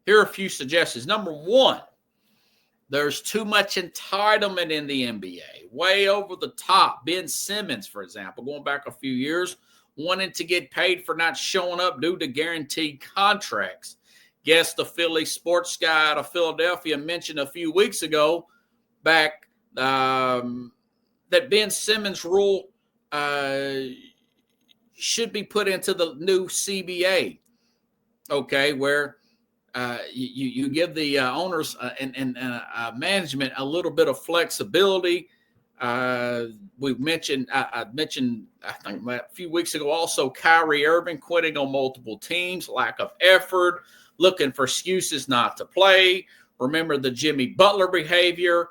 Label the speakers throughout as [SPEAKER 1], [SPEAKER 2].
[SPEAKER 1] Here are a few suggestions. Number one, there's too much entitlement in the NBA, way over the top. Ben Simmons, for example, going back a few years, wanting to get paid for not showing up due to guaranteed contracts. Guess the Philly sports guy out of Philadelphia mentioned a few weeks ago back that Ben Simmons rule should be put into the new CBA, okay, where you give the owners and management a little bit of flexibility. We've mentioned, I mentioned, I think a few weeks ago also, Kyrie Irving quitting on multiple teams, lack of effort, looking for excuses not to play. Remember the Jimmy Butler behavior.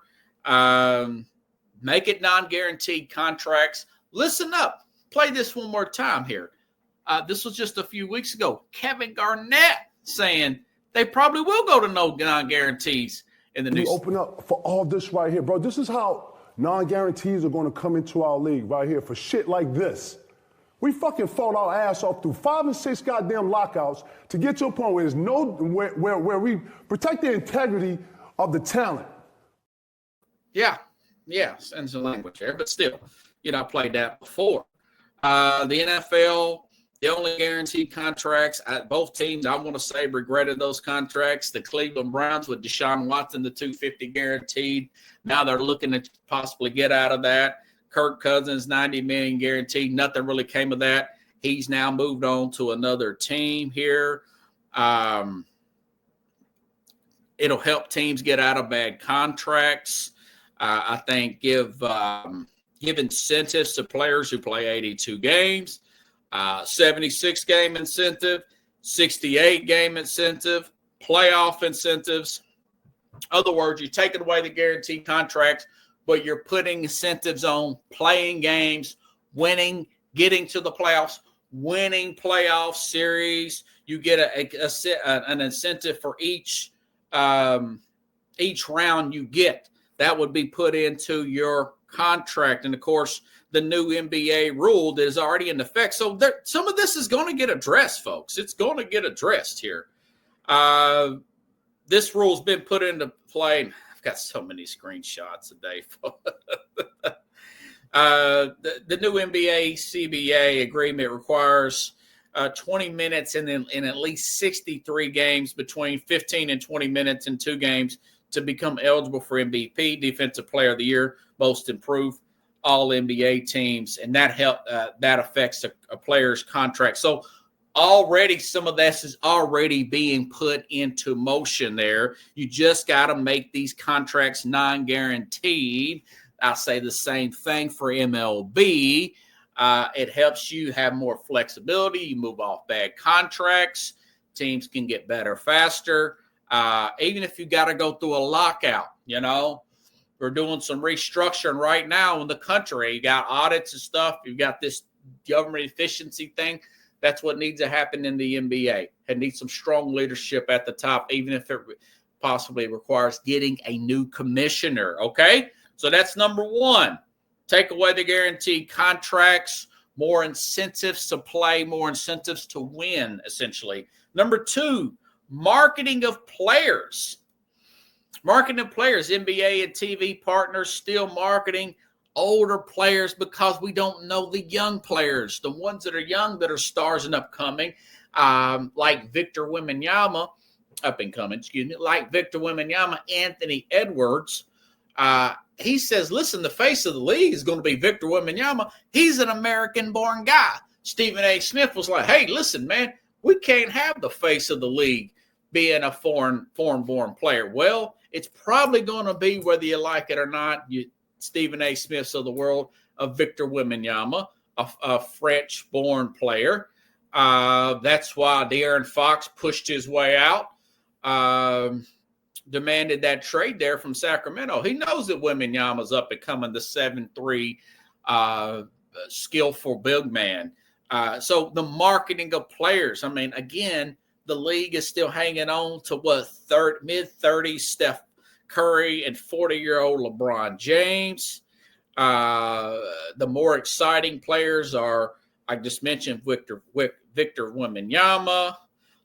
[SPEAKER 1] Make it non-guaranteed contracts. Listen up. Play this one more time here. This was just a few weeks ago. Kevin Garnett saying they probably will go to no non-guarantees in the new season.
[SPEAKER 2] Open up for all this right here, bro. This is how non-guarantees are going to come into our league right here for shit like this. We fucking fought our ass off through 5 and 6 goddamn lockouts to get to a point where there's no where we protect the integrity of the talent.
[SPEAKER 1] Yeah, send some language there, but still, I played that before. The NFL, the only guaranteed contracts, both teams, I want to say, regretted those contracts. The Cleveland Browns with Deshaun Watson, the $250 guaranteed. Now they're looking to possibly get out of that. Kirk Cousins, $90 million guaranteed. Nothing really came of that. He's now moved on to another team here. It'll help teams get out of bad contracts. I think give incentives to players who play 82 games, 76-game incentive, 68-game incentive, playoff incentives. In other words, you're taking away the guaranteed contracts, but you're putting incentives on playing games, winning, getting to the playoffs, winning playoff series. You get an incentive for each round you get. That would be put into your contract. And, of course, the new NBA rule that is already in effect. So some of this is going to get addressed, folks. It's going to get addressed here. This rule's been put into play. I've got so many screenshots today. The new NBA CBA agreement requires 20 minutes and then in at least 63 games, between 15 and 20 minutes in 2 games, to become eligible for MVP, Defensive Player of the Year, Most Improved, all NBA teams, and that affects a player's contract. So already some of this is already being put into motion there. You just got to make these contracts non-guaranteed. I say the same thing for MLB. It helps you have more flexibility. You move off bad contracts. Teams can get better faster. Even if you got to go through a lockout, we're doing some restructuring right now in the country. You got audits and stuff. You've got this government efficiency thing. That's what needs to happen in the NBA. It needs some strong leadership at the top, even if it possibly requires getting a new commissioner. Okay? So that's number one. Take away the guaranteed contracts, more incentives to play, more incentives to win, essentially. Number two, marketing of players. Marketing of players, NBA and TV partners still marketing older players because we don't know the young players, the ones that are young that are stars and upcoming, like Victor Wembanyama, like Victor Wembanyama, Anthony Edwards. He says, listen, the face of the league is going to be Victor Wembanyama. He's an American-born guy. Stephen A. Smith was like, hey, listen, man, we can't have the face of the league being a foreign-born player. Well, it's probably going to be, whether you like it or not, Stephen A. Smiths of the world, of Victor Wembanyama, a French-born player. That's why De'Aaron Fox pushed his way out, demanded that trade there from Sacramento. He knows that Wembanyama's up and coming, the 7'3", skillful big man. So the marketing of players, again, the league is still hanging on to mid-30s Steph Curry and 40-year-old LeBron James. The more exciting players are, I just mentioned, Victor Wembanyama,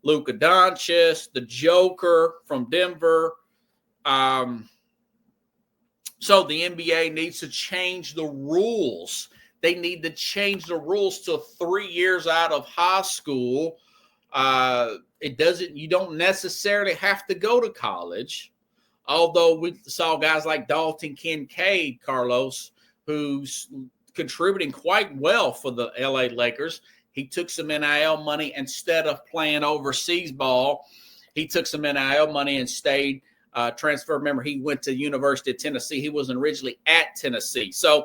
[SPEAKER 1] Luka Doncic, the Joker from Denver. So the NBA needs to change the rules. They need to change the rules to 3 years out of high school. You don't necessarily have to go to college. Although we saw guys like Dalton Kincaid, Carlos, who's contributing quite well for the LA Lakers. He took some NIL money instead of playing overseas ball. He took some NIL money and stayed transfer. Remember, he went to the University of Tennessee. He wasn't originally at Tennessee. So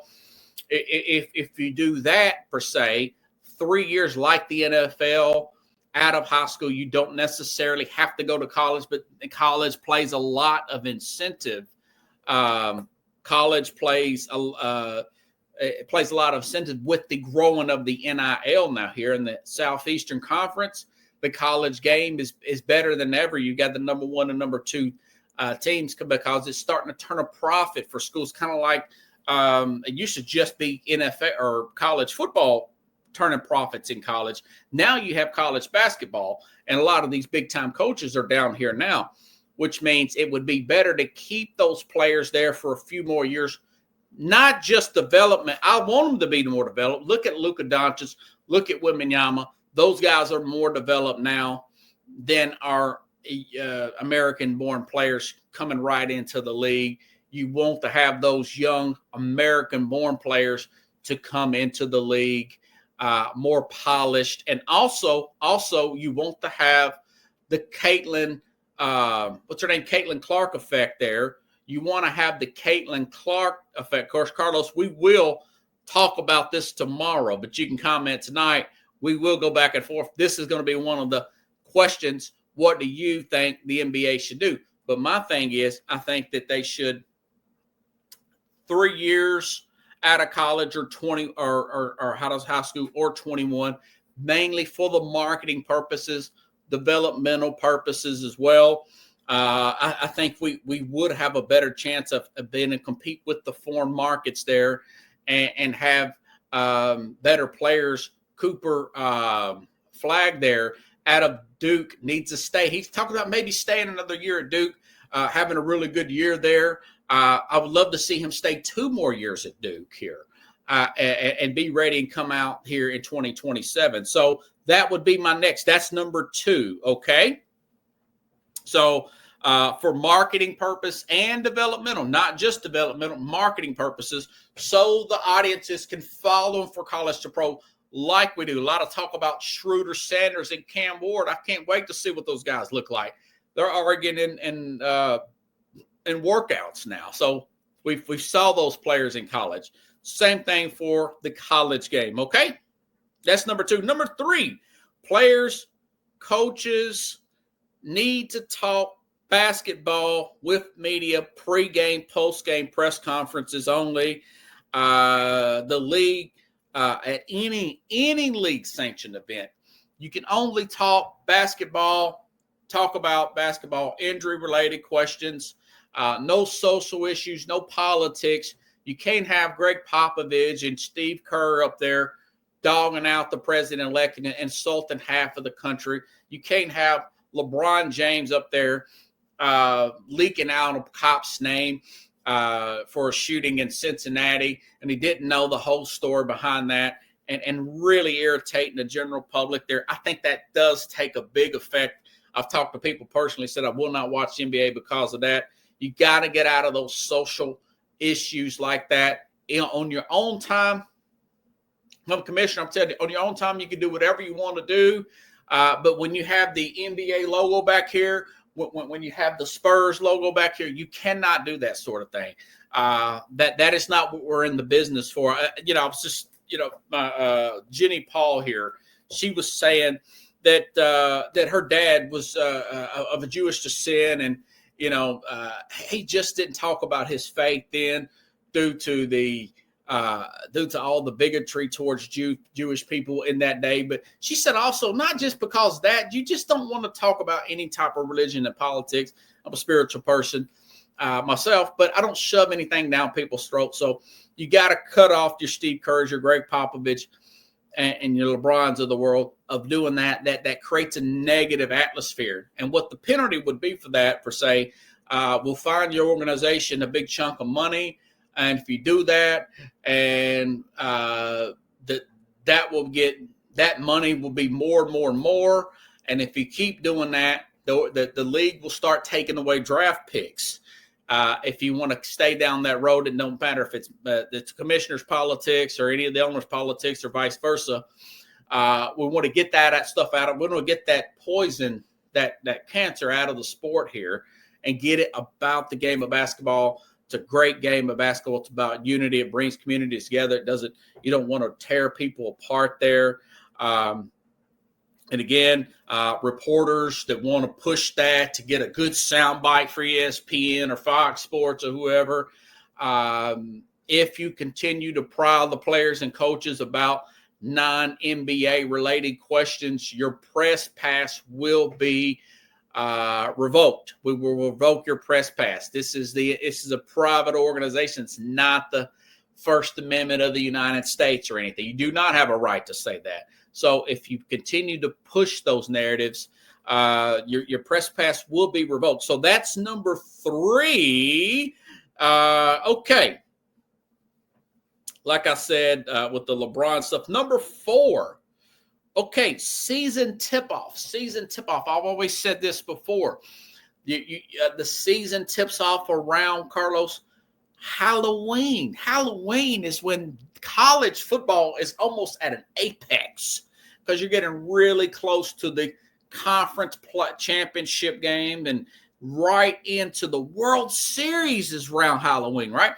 [SPEAKER 1] if you do that, per se, 3 years like the NFL, out of high school, you don't necessarily have to go to college, but college plays a lot of incentive. College plays a lot of incentive with the growing of the NIL now here in the Southeastern Conference. The college game is better than ever. You got the number 1 and number 2 teams because it's starting to turn a profit for schools, kind of like it used to just be NFL or college football turning profits in college. Now you have college basketball, and a lot of these big-time coaches are down here now, which means it would be better to keep those players there for a few more years, not just development. I want them to be more developed. Look at Luka Doncic. Look at Wembanyama. Those guys are more developed now than our American-born players coming right into the league. You want to have those young American-born players to come into the league more polished. And also you want to have the Caitlin Clark effect there. You want to have the Caitlin Clark effect. Of course, Carlos, we will talk about this tomorrow, but you can comment tonight. We will go back and forth. This is going to be one of the questions. What do you think the NBA should do? But my thing is, I think that they should 3 years out of college or 20 or high school or 21, mainly for the marketing purposes, developmental purposes as well. I think we would have a better chance of being able to compete with the foreign markets there and have better players. Cooper Flag there out of Duke needs to stay. He's talking about maybe staying another year at Duke, having a really good year there. I would love to see him stay 2 more years at Duke here and be ready and come out here in 2027. So that would be my next. That's number 2, okay? So for marketing purpose and developmental, not just developmental, marketing purposes, so the audiences can follow them for college to pro like we do. A lot of talk about Schroeder, Sanders, and Cam Ward. I can't wait to see what those guys look like. They're already getting in workouts now. So we saw those players in college. Same thing for the college game, okay? That's number 2. Number 3, players, coaches need to talk basketball with media pre-game, post-game press conferences only. The league, at any league sanctioned event, you can only talk about basketball injury-related questions. No social issues, no politics. You can't have Greg Popovich and Steve Kerr up there dogging out the president-elect and insulting half of the country. You can't have LeBron James up there leaking out a cop's name for a shooting in Cincinnati, and he didn't know the whole story behind that, and really irritating the general public there. I think that does take a big effect. I've talked to people personally, said I will not watch the NBA because of that. You got to get out of those social issues like that. On your own time, I'm a commissioner, I'm telling you, on your own time, you can do whatever you want to do. But when you have the NBA logo back here, when you have the Spurs logo back here, you cannot do that sort of thing. That is not what we're in the business for. I was just, Jenny Paul here, she was saying that her dad was of a Jewish descent, and he just didn't talk about his faith then due to all the bigotry towards Jewish people in that day. But she said also, not just because of that, you just don't want to talk about any type of religion and politics. I'm a spiritual person myself, but I don't shove anything down people's throats. So you got to cut off your Steve Kerrs, your Greg Popovich, and your LeBrons of the world of doing that creates a negative atmosphere. And what the penalty would be for that, per se, we'll find your organization a big chunk of money. And if you do that, and that money will be more and more and more. And if you keep doing that, the league will start taking away draft picks. If you want to stay down that road, it don't matter if it's the commissioner's politics or any of the owner's politics or vice versa. We want to get that stuff out of. We want to get that poison, that cancer out of the sport here, and get it about the game of basketball. It's a great game of basketball. It's about unity. It brings communities together. It doesn't. You don't want to tear people apart there. And again, reporters that want to push that to get a good soundbite for ESPN or Fox Sports or whoever, if you continue to prowl the players and coaches about non-NBA related questions, your press pass will be revoked. We will revoke your press pass. This is a private organization. It's not the First Amendment of the United States or anything. You do not have a right to say that. So if you continue to push those narratives, your press pass will be revoked. So that's number 3. Okay. Like I said, with the LeBron stuff. Number 4. Okay, season tip-off. I've always said this before. The season tips off around, Carlos, Halloween. Halloween is when college football is almost at an apex because you're getting really close to the conference championship game and right into the World Series is around Halloween, right?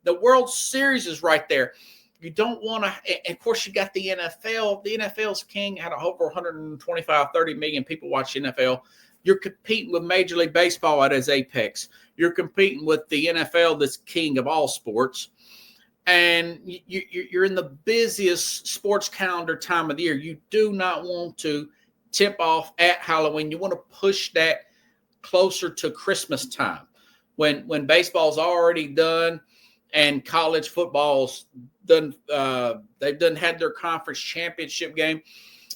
[SPEAKER 1] The World Series is right there. You don't want to, and of course, you got the NFL. The NFL's king out of over 125, 30 million people watch the NFL. You're competing with Major League Baseball at its apex. You're competing with the NFL, that's king of all sports. And you're in the busiest sports calendar time of the year. You do not want to tip off at Halloween. You want to push that closer to Christmas time when baseball's already done and college football's done. They've done had their conference championship game.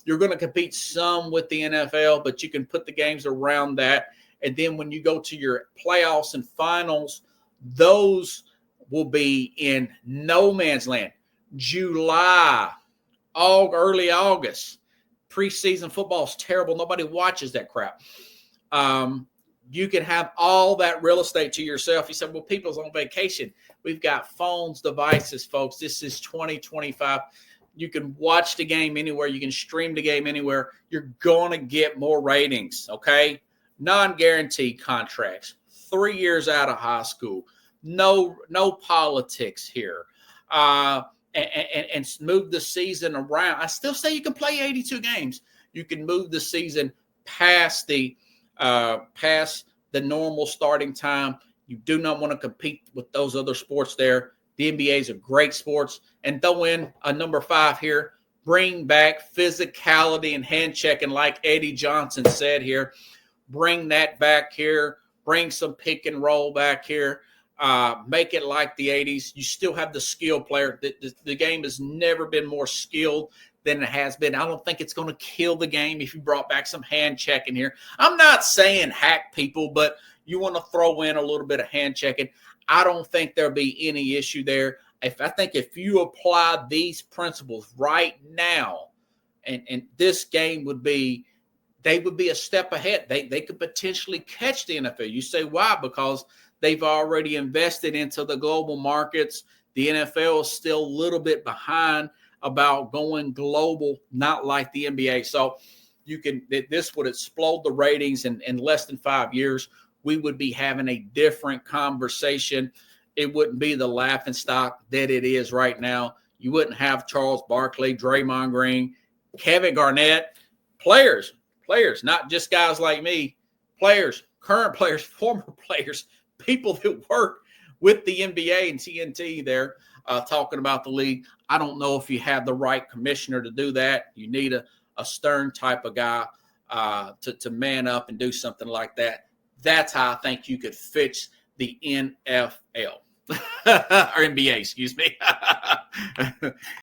[SPEAKER 1] You're going to compete some with the NFL, but you can put the games around that. And then when you go to your playoffs and finals, those will be in no man's land. July, early August. Preseason football is terrible. Nobody watches that crap. You can have all that real estate to yourself. You said, well, people's on vacation. We've got phones, devices, folks. This is 2025. You can watch the game anywhere. You can stream the game anywhere. You're going to get more ratings, okay? Non-guaranteed contracts, 3 years out of high school, no politics here, and move the season around. I still say you can play 82 games. You can move the season past the normal starting time. You do not want to compete with those other sports there. The NBA is a great sports. And throw in a number 5 here. Bring back physicality and hand checking like Eddie Johnson said here. Bring that back here. Bring some pick and roll back here. Make it like the 80s. You still have the skill player. The game has never been more skilled than it has been. I don't think it's going to kill the game if you brought back some hand checking here. I'm not saying hack people, but you want to throw in a little bit of hand checking. I don't think there'll be any issue there. I think if you apply these principles right now, and this game would be a step ahead. They could potentially catch the NFL. You say why? Because they've already invested into the global markets. The NFL is still a little bit behind about going global, not like the NBA. So this would explode the ratings in less than 5 years. We would be having a different conversation. It wouldn't be the laughingstock that it is right now. You wouldn't have Charles Barkley, Draymond Green, Kevin Garnett, players, not just guys like me, players, current players, former players, people that work with the NBA and TNT there talking about the league. I don't know if you have the right commissioner to do that. You need a stern type of guy to man up and do something like that. That's how I think you could fix the NFL or NBA, excuse me.